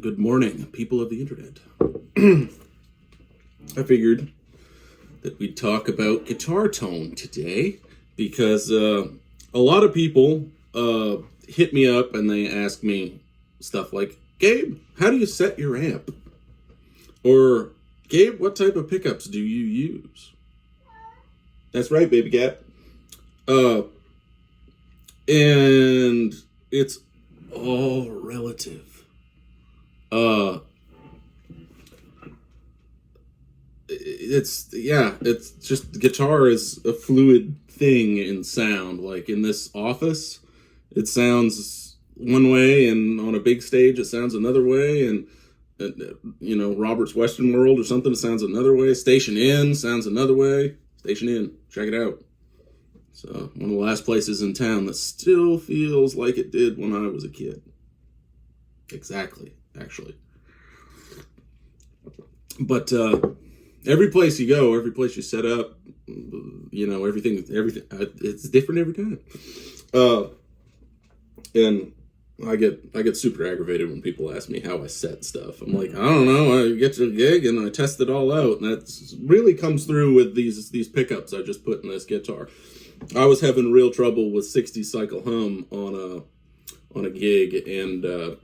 Good morning, people of the internet. I figured that we'd talk about guitar tone today because a lot of people hit me up and they ask me stuff like, Gabe, how do you set your amp? Or, Gabe, what type of pickups do you use? That's right, baby cat. And it's all relative. It's just guitar is a fluid thing in sound. Like in this office, it sounds one way, and on a big stage, it sounds another way, and Robert's Western World or something, it sounds another way. Station Inn sounds another way. Station Inn, check it out. So one of the last places in town that still feels like it did when I was a kid. Exactly, actually. But every place you go, every place you set up, everything, it's different every time. And I get super aggravated when people ask me how I set stuff. I'm like, I don't know. I get to a gig and I test it all out, and that really comes through with these pickups I just put in this guitar. I was having real trouble with 60 cycle hum on a gig, and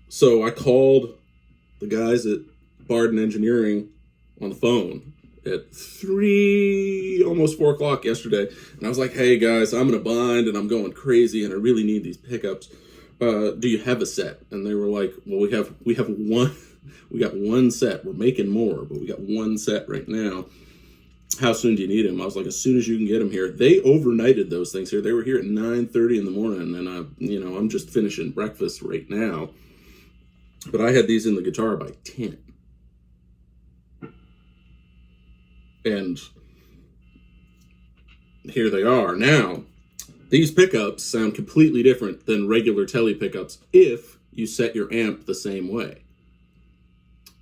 so I called the guys at Barden Engineering on the phone at almost 4 o'clock yesterday, and I was like, hey guys, I'm in a bind and I'm going crazy and I really need these pickups. Do you have a set? And they were like, well, we have one. We got one set. We're making more, but we got one set right now. How soon do you need them? I was like, as soon as you can get them here. They overnighted those things here. They were here at 9:30 in the morning, and I'm just finishing breakfast right now. But I had these in the guitar by 10. And here they are. Now, these pickups sound completely different than regular Tele pickups if you set your amp the same way.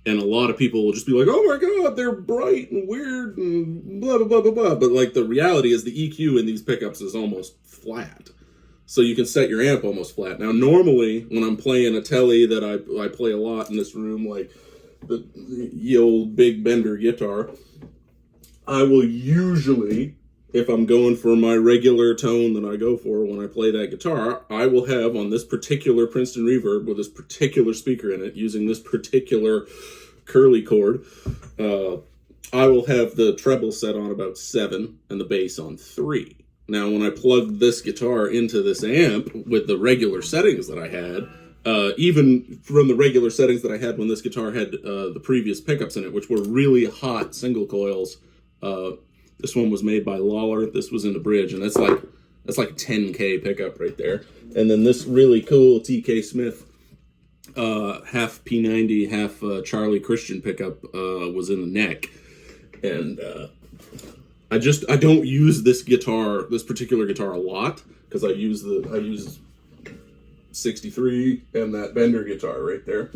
And a lot of people will just be like, oh my God, they're bright and weird and blah, blah, blah, blah, blah. But like the reality is the EQ in these pickups is almost flat. So you can set your amp almost flat. Now, normally when I'm playing a Tele that I play a lot in this room, like the old big Bender guitar, I will usually, if I'm going for my regular tone that I go for when I play that guitar, I will have on this particular Princeton Reverb with this particular speaker in it, using this particular curly cord, I will have the treble set on about 7 and the bass on 3. Now, when I plugged this guitar into this amp with the regular settings that I had, even from the regular settings that I had when this guitar had the previous pickups in it, which were really hot single coils. This one was made by Lawler. This was in the bridge, and that's like a 10K pickup right there. And then this really cool TK Smith half P90, half Charlie Christian pickup was in the neck. And I don't use this particular guitar a lot, because I use 63 and that Bender guitar right there.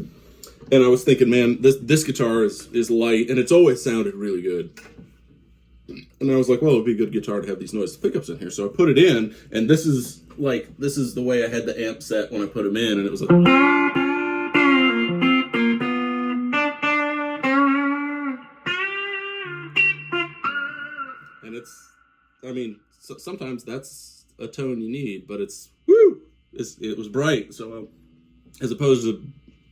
And I was thinking, man, this guitar is light, and it's always sounded really good. And I was like, well, it'd be a good guitar to have these noise pickups in here. So I put it in, and this is the way I had the amp set when I put them in, and it was like, and sometimes that's a tone you need, but it was bright. So as opposed to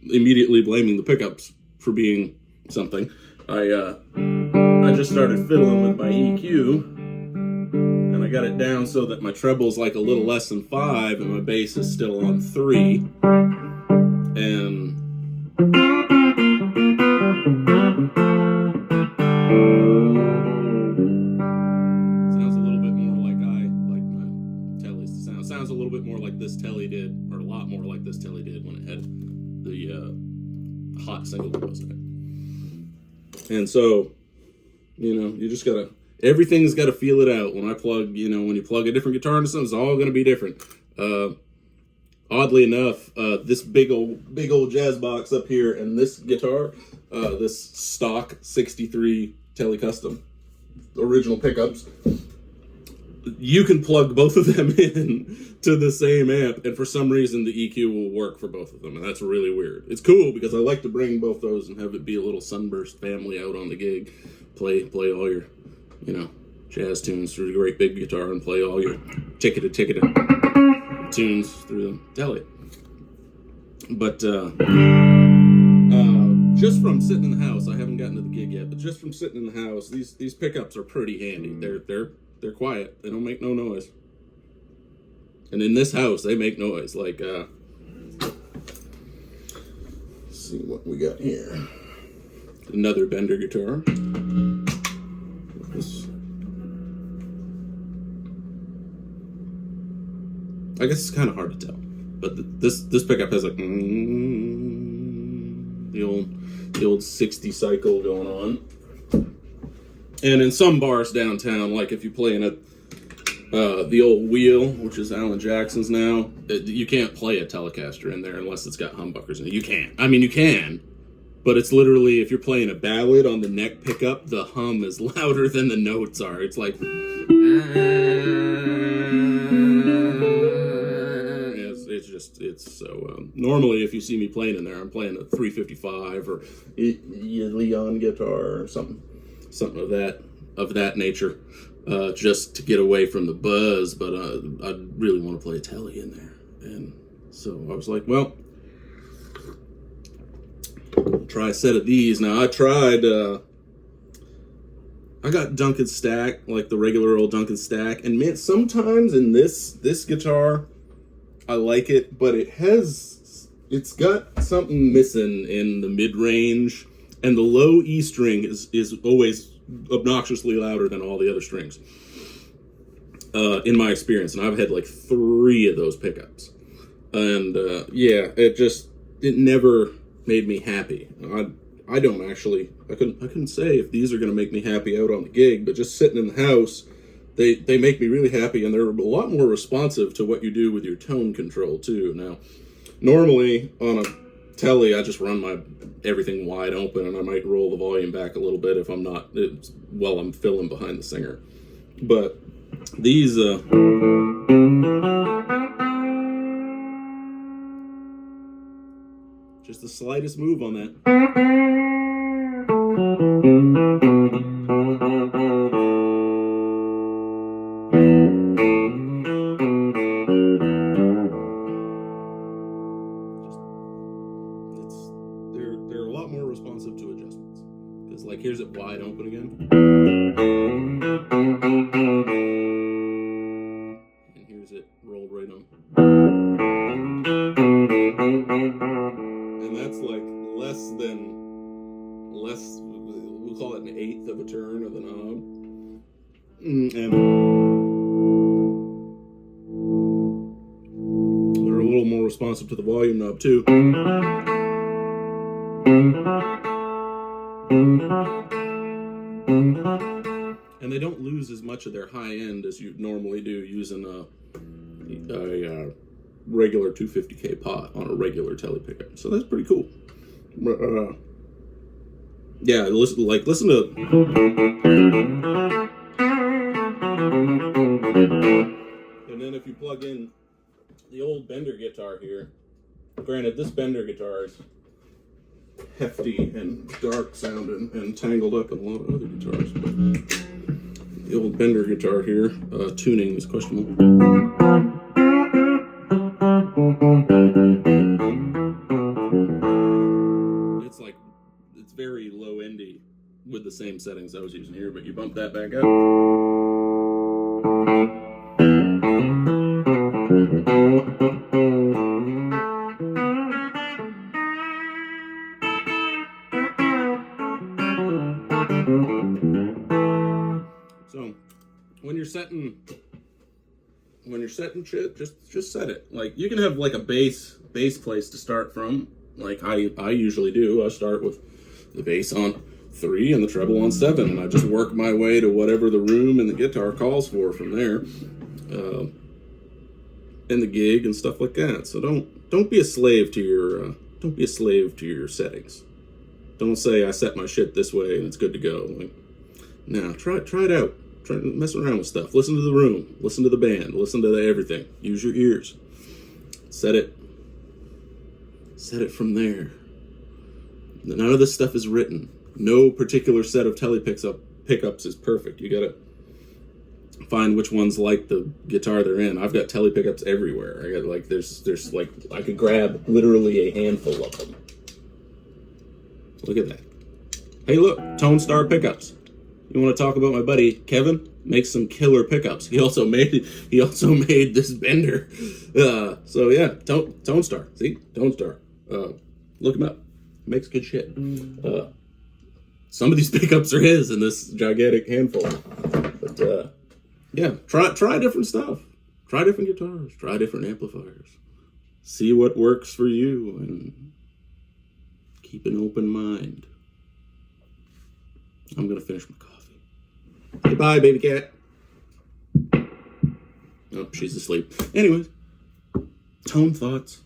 immediately blaming the pickups for being something, I just started fiddling with my EQ, and I got it down so that my treble's like a little less than 5, and my bass is still on 3. And sounds a little bit more like I like my Teles to sound. Sounds a little bit more like this Tele did, or a lot more like this Tele did when it had the hot single coils in it. And so, you just everything's gotta feel it out. When I plug, when you plug a different guitar into something, it's all gonna be different. Oddly enough, this big old jazz box up here and this guitar, this stock 63 Tele Custom original pickups, you can plug both of them in to the same amp, and for some reason the EQ will work for both of them, and that's really weird. It's cool because I like to bring both those and have it be a little Sunburst family out on the gig. Play all your, jazz tunes through the great big guitar and play all your ticketed tunes through the telly. But just from sitting in the house, I haven't gotten to the gig yet, but just from sitting in the house, these pickups are pretty handy. They're quiet. They don't make no noise. And in this house, they make noise. Like, let's see what we got here. Another Bender guitar. I guess it's kind of hard to tell, but this pickup has like the old 60 cycle going on. And in some bars downtown, like if you play in the old Wheel, which is Alan Jackson's now, you can't play a Telecaster in there unless it's got humbuckers in it. You can't. I mean, you can, but it's literally, if you're playing a ballad on the neck pickup, the hum is louder than the notes are. It's like, it's so, normally if you see me playing in there, I'm playing a 355 or Leon guitar or something of that nature, just to get away from the buzz. But I really want to play a telly in there, and so I was like, well, I'll try a set of these. Now I tried, I got Duncan Stack, like the regular old Duncan Stack, and man, sometimes in this guitar, I like it, but it's got something missing in the mid-range, and the low E string is always obnoxiously louder than all the other strings, in my experience. And I've had like 3 of those pickups, and it never made me happy. I couldn't say if these are going to make me happy out on the gig, but just sitting in the house, they make me really happy, and they're a lot more responsive to what you do with your tone control too. Now, normally on a telly, I just run everything wide open, and I might roll the volume back a little bit if I'm filling behind the singer. But these, just the slightest move on that. They're a lot more responsive to adjustments. Because like here's it wide open again. And here's it rolled right on. And that's like we'll call it an 1/8 of a turn of the knob. And they're a little more responsive to the volume knob too. And they don't lose as much of their high end as you normally do using a regular 250K pot on a regular telly pickup. So that's pretty cool. Yeah, listen to. And then if you plug in the old Bender guitar here, granted this Bender guitar is hefty and dark sounding and tangled up in a lot of other guitars, but the old Bender guitar here, tuning is questionable. It's very low endy with the same settings I was using here, but you bump that back up. So when you're setting shit, just set it. Like you can have like a bass place to start from. Like I usually do. I start with the bass on 3 and the treble on 7, and I just work my way to whatever the room and the guitar calls for from there, and the gig and stuff like that. So don't be a slave to your settings. Don't say I set my shit this way and it's good to go. Like, no, try it out. Try to mess around with stuff. Listen to the room. Listen to the band. Listen to everything. Use your ears. Set it from there. None of this stuff is written. No particular set of tele pickups is perfect. You gotta find which ones like the guitar they're in. I've got tele pickups everywhere. I got like there's like I could grab literally a handful of them. Look at that. Hey, look, Tone Star pickups. You want to talk about my buddy Kevin? Makes some killer pickups. He also made this bender. So yeah, Tone Star. See, Tone Star. Look him up. Makes good shit. Some of these pickups are his in this gigantic handful. But yeah, try different stuff. Try different guitars. Try different amplifiers. See what works for you, and keep an open mind. I'm gonna finish my coffee. Say bye, baby cat. Oh, she's asleep. Anyways, tone thoughts.